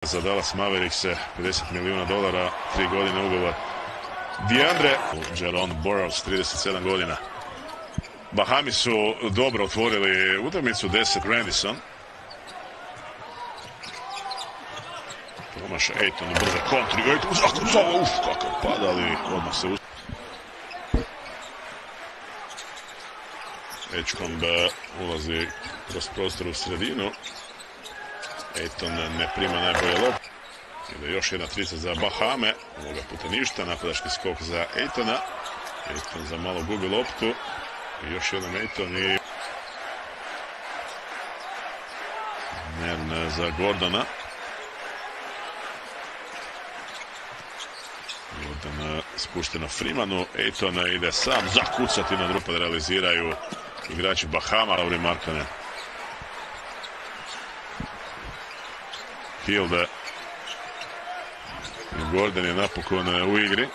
Za Dallas Mavericks $50 milijuna, 3 godine ugovor. DeAndre, Jerome Burroughs, 37 godina. Bahami su dobro otvorili utakmicu, 10 Grandison. Promaša Ayton u brze kontri. Ayton, kakav padali, odmah se Edgecomb ulazi kroz prostor u sredinu. Ayton ne prima najbolje lopte. Ide još jedna trica za Bahame. Ovoga puta ništa. Napadački skok za Aytona. Ayton za malo gubi loptu. I još jedan Ayton i Nern za Gordona. Gordon spušteno Freemanu. Ayton ide sam zakucati na drupa da realiziraju igrači Bahama. Lauri Markkanen. Hield. Gordon je napokon u igri.